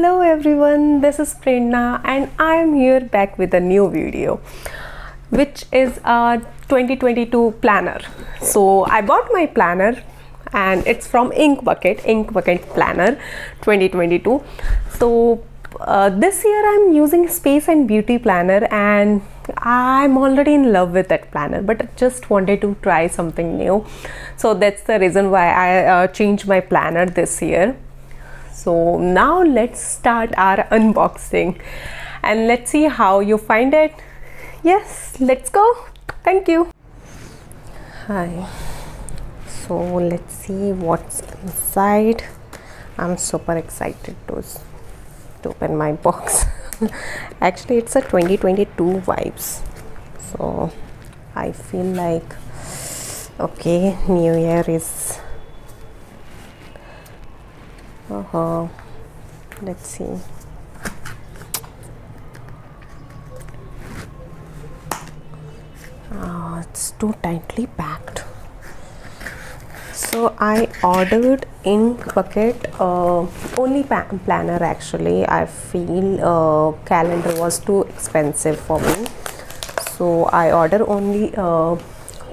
Hello everyone, this is Prerna and I am here back with a new video which is a 2022 planner. So I bought my planner and it's from Ink Bucket Planner 2022. So this year I'm using Space and Beauty Planner and I'm already in love with that planner, but I just wanted to try something new. So that's the reason why I changed my planner this year. So now let's start our unboxing and let's see how you find it. Yes, let's go. Thank you. Hi. So let's see what's inside. I'm super excited to open my box. Actually, it's a 2022 vibes. So I feel like okay, New Year is let's see. It's too tightly packed. So I ordered Ink Bucket only planner. Actually, I feel calendar was too expensive for me, so I order only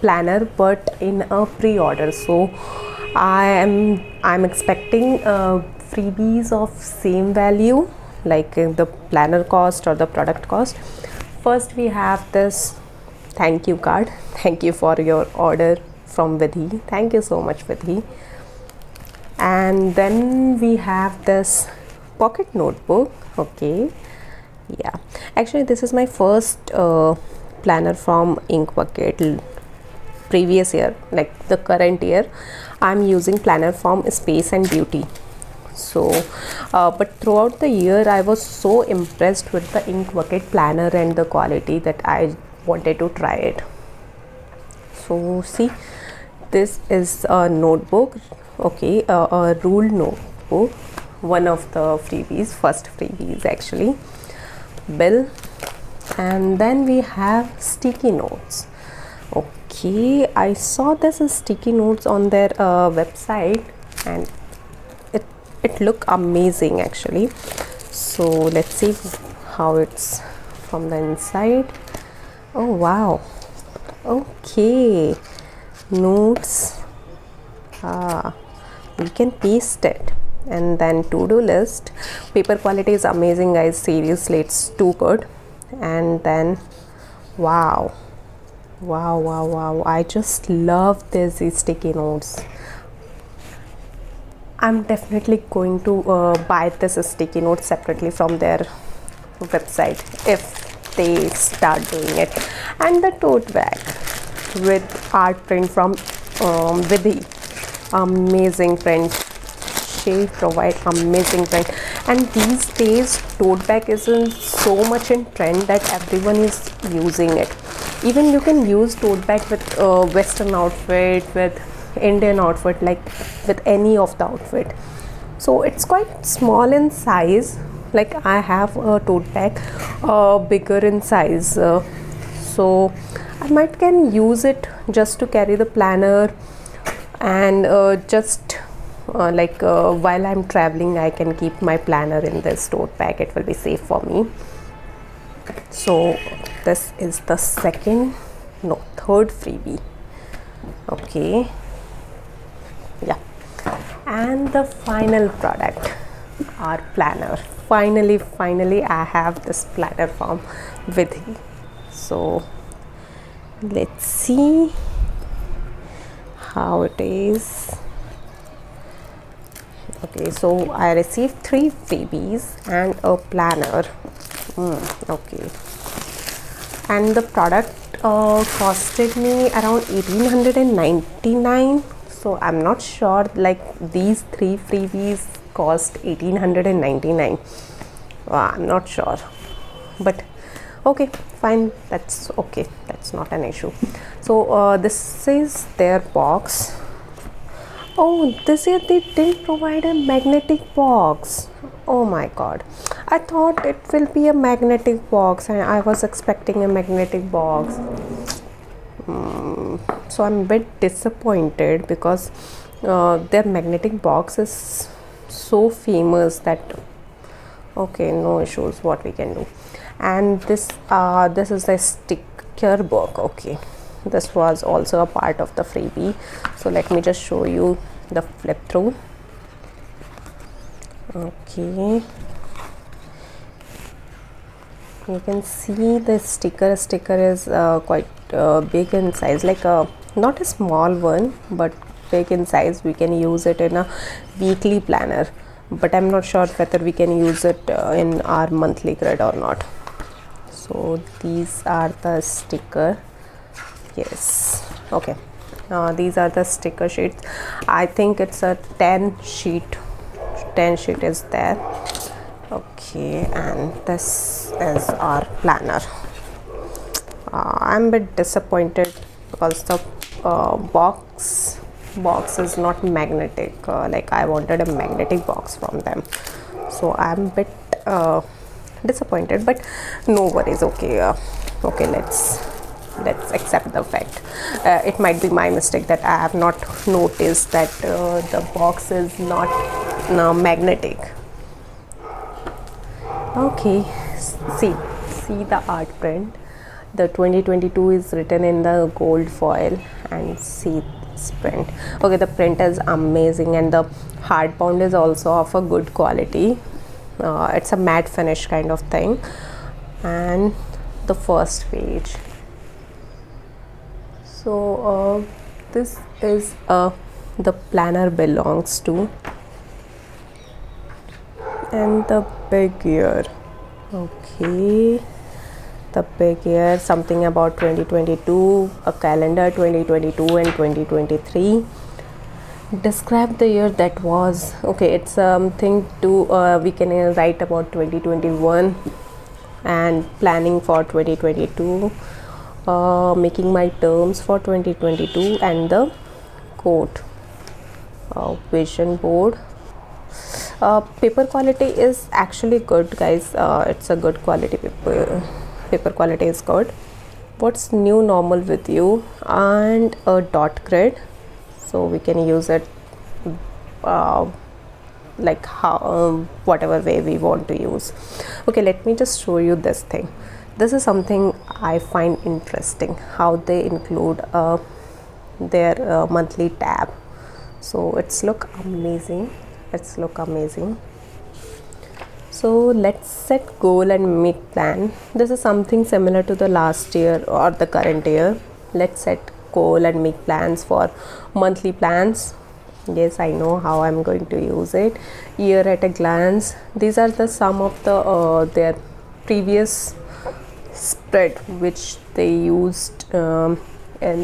planner, but in a pre-order. So I'm expecting freebies of same value like the planner cost or the product cost. First we have this thank you card. Thank you for your order from Vidhi. Thank you so much, Vidhi. And then we have this pocket notebook. Okay, yeah, actually this is my first planner from Ink Bucket. Previous year, like the current year, I'm using planner from Space and Beauty. So but throughout the year I was so impressed with the Ink Bucket planner and the quality that I wanted to try it. So see, this is a notebook. Okay, a ruled notebook, one of the freebies, first freebies actually, bill, and then we have sticky notes. Okay, I saw this sticky notes on their website and it look amazing actually. So let's see how it's from the inside. Oh wow, okay, notes. We can paste it. And then to-do list. Paper quality is amazing, guys, seriously, it's too good. And then wow, I just love these sticky notes. I'm definitely going to buy this sticky note separately from their website if they start doing it. And the tote bag with art print from Vidhi. Amazing print. She provide amazing print, and these days tote bag is so much in trend that everyone is using it. Even you can use tote bag with western outfit, with Indian outfit, like with any of the outfit. So it's quite small in size. Like I have a tote bag bigger in size, so I might can use it just to carry the planner, and just while I'm traveling I can keep my planner in this tote bag. It will be safe for me. So this is the third freebie. Okay, yeah, and the final product, our planner. Finally I have this planner from Vidhi. So let's see how it is. Okay, so I received 3 freebies and a planner. Okay, and the product costed me around 1899. So I'm not sure, like these 3 freebies cost 1899. I'm not sure, but okay, fine, that's okay, that's not an issue. So this is their box. Oh, this year they didn't provide a magnetic box. Oh my god, I thought it will be a magnetic box and I was expecting a magnetic box. So I'm a bit disappointed because their magnetic box is so famous that Okay, no issues, what we can do. And this is the sticker book. Okay, this was also a part of the freebie, so let me just show you the flip through. Okay, you can see the sticker is quite big in size, like a not a small one but big in size. We can use it in a weekly planner, but I'm not sure whether we can use it in our monthly grid or not. So these are the sticker. Yes, okay, these are the sticker sheets. I think it's a 10 sheet is there. Okay, and this is our planner. I'm a bit disappointed because the box is not magnetic. Like I wanted a magnetic box from them, so I'm a bit disappointed, but no worries. Okay, okay, let's accept the fact. It might be my mistake that I have not noticed that the box is not magnetic. Okay, see the art print. The 2022 is written in the gold foil, and see this print. Okay, the print is amazing, and the hardbound is also of a good quality. It's a matte finish kind of thing. And the first page. So this is the planner belongs to, and the big year. Okay, the big year, something about 2022, a calendar 2022 and 2023. Describe the year that was. Okay, it's something to we can write about 2021 and planning for 2022, making my terms for 2022, and the quote, vision board. Paper quality is actually good, guys. It's a good quality paper quality is good. What's new normal with you, and a dot grid, so we can use it like how whatever way we want to use. Okay, let me just show you this thing. This is something I find interesting, how they include their monthly tab. So it's look amazing. So let's set goal and make plan. This is something similar to the last year or the current year. Let's set goal and make plans for monthly plans. Yes, I know how I'm going to use it. Year at a glance. These are the some of the their previous spread which they used in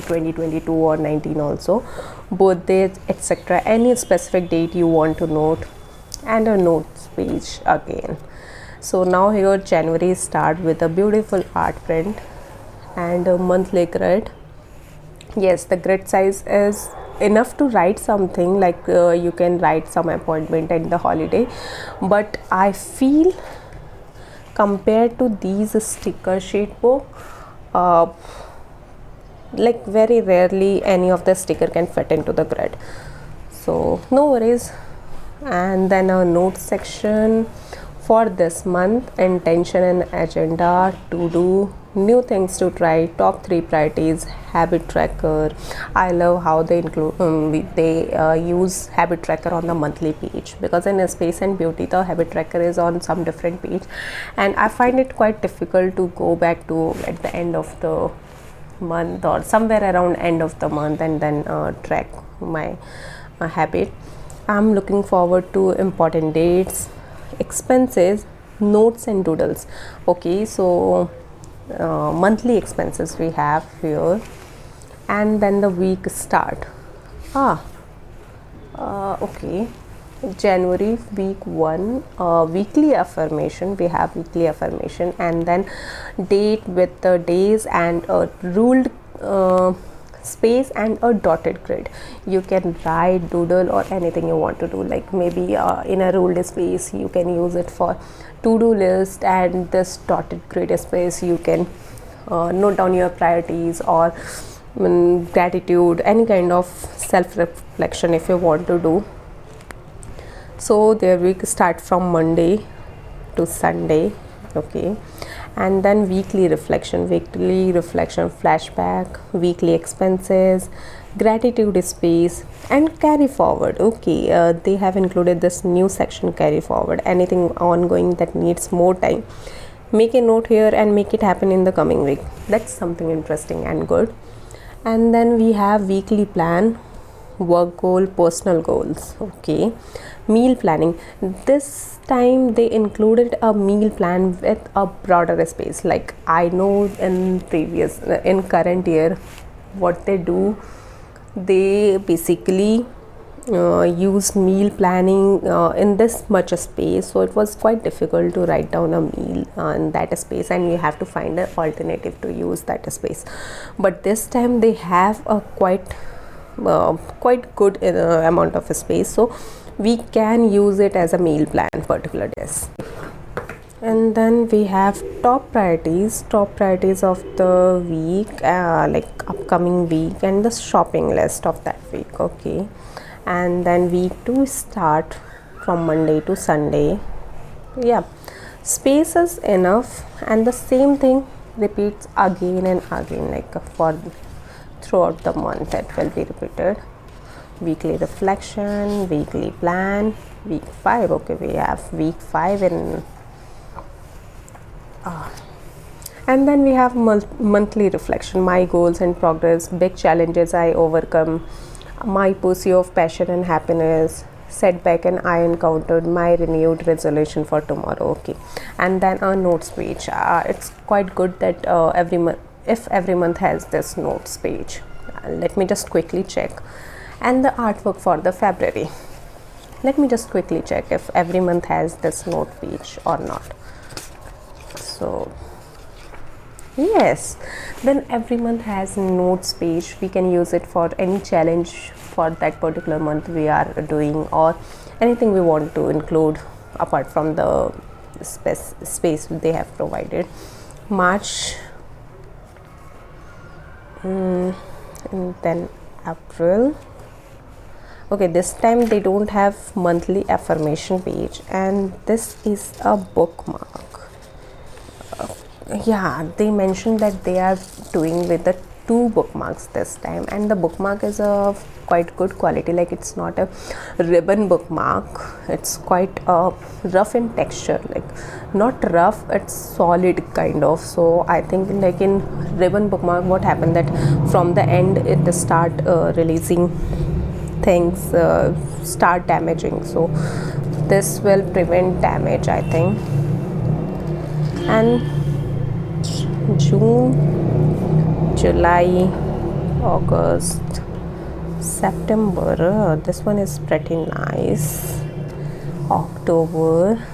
2022 or 19 also, birthdays, etc. Any specific date you want to note, and a notes page again. So now here January start with a beautiful art print and a monthly grid. Yes, the grid size is enough to write something, like you can write some appointment and the holiday, but I feel compared to these sticker sheet book, like very rarely any of the sticker can fit into the grid, so no worries. And then a note section for this month: intention and agenda, to do, new things to try, top 3 priorities, habit tracker. I love how they include use habit tracker on the monthly page, because in Space and Beauty the habit tracker is on some different page, and I find it quite difficult to go back to at the end of the month or somewhere around end of the month and then track my habit. I'm looking forward to important dates, expenses, notes and doodles. Okay, so monthly expenses we have here, and then the week start. Okay, January week 1, weekly affirmation. We have weekly affirmation, and then date with the days and a ruled space and a dotted grid. You can write, doodle or anything you want to do, like maybe in a ruled space you can use it for to-do list, and this dotted grid space you can note down your priorities or gratitude, any kind of self-reflection if you want to do. So their week start from Monday to Sunday. Okay, and then weekly reflection, flashback, weekly expenses, gratitude space, and carry forward. Okay, they have included this new section, carry forward, anything ongoing that needs more time, make a note here and make it happen in the coming week. That's something interesting and good. And then we have weekly plan, work goal, personal goals. Okay, meal planning, this time they included a meal plan with a broader space. Like I know in current year what they do, they basically use meal planning in this much space, so it was quite difficult to write down a meal in that space, and you have to find an alternative to use that space. But this time they have a quite good amount of space, so we can use it as a meal plan particular days. And then we have top priorities of the week, like upcoming week, and the shopping list of that week. Okay, and then week 2 start from Monday to Sunday. Yeah, space is enough, and the same thing repeats again and again, like for throughout the month it will be repeated. Weekly reflection, weekly plan, week 5. Okay, we have week 5 in and then we have monthly reflection, my goals and progress, big challenges I overcome, my pursuit of passion and happiness, setback and I encountered, my renewed resolution for tomorrow. Okay, and then a notes page. It's quite good that every month has this notes page. Let me just quickly check. And the artwork for the February, let me just quickly check if every month has this note page or not. So yes, then every month has notes page. We can use it for any challenge for that particular month we are doing, or anything we want to include apart from the space they have provided. March, and then April. Okay, this time they don't have monthly affirmation page, and this is a bookmark. Yeah, they mentioned that they are doing with the 2 bookmarks this time, and the bookmark is of quite good quality. Like it's not a ribbon bookmark, it's quite rough in texture, like not rough, it's solid kind of. So I think like in ribbon bookmark what happened, that from the end it start releasing things, start damaging, so this will prevent damage, I think. And June, July, August, September, this one is pretty nice. October,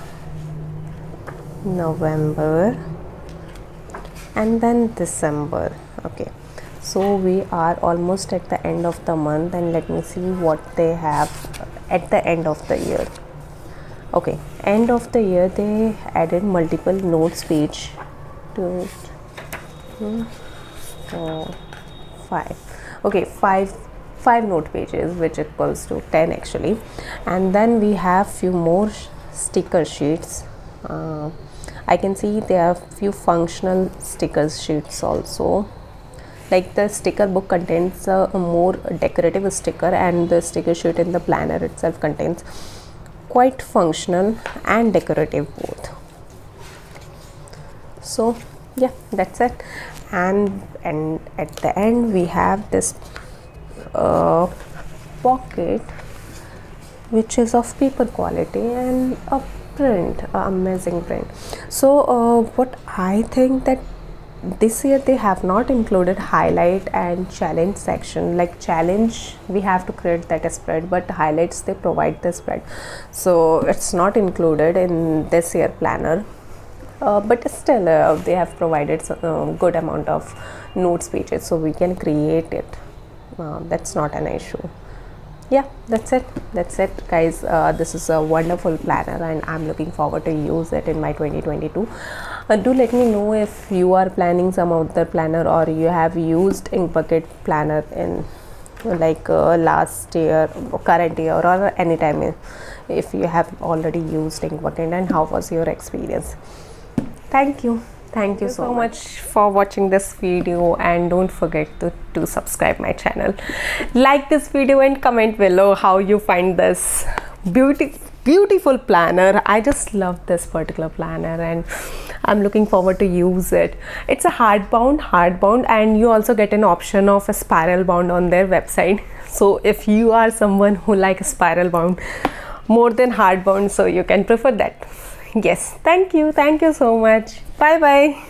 November, and then December. Okay, so we are almost at the end of the month, and let me see what they have at the end of the year. Okay, end of the year they added multiple notes page to 5. Okay, five note pages, which equals to 10 actually. And then we have few more sticker sheets. I can see there are few functional sticker sheets also. Like the sticker book contains a more decorative sticker, and the sticker sheet in the planner itself contains quite functional and decorative both. So yeah, that's it. And at the end we have this pocket, which is of paper quality, and a print, amazing print. So what I think that this year they have not included highlight and challenge section. Like challenge we have to create that spread, but highlights they provide the spread, so it's not included in this year planner. But still they have provided good amount of notes pages, so we can create it. That's not an issue. Yeah, that's it guys. This is a wonderful planner, and I'm looking forward to use it in my 2022. Do let me know if you are planning some other planner, or you have used Inkbucket planner in like last year, current year, or anytime if you have already used Inkbucket, and how was your experience? Thank you. Thank you so much for watching this video, and don't forget to subscribe my channel, like this video, and comment below how you find this beautiful planner. I just love this particular planner and I'm looking forward to use it. It's a hardbound, and you also get an option of a spiral bound on their website. So if you are someone who likes spiral bound more than hardbound, so you can prefer that. Yes, thank you so much. Bye bye.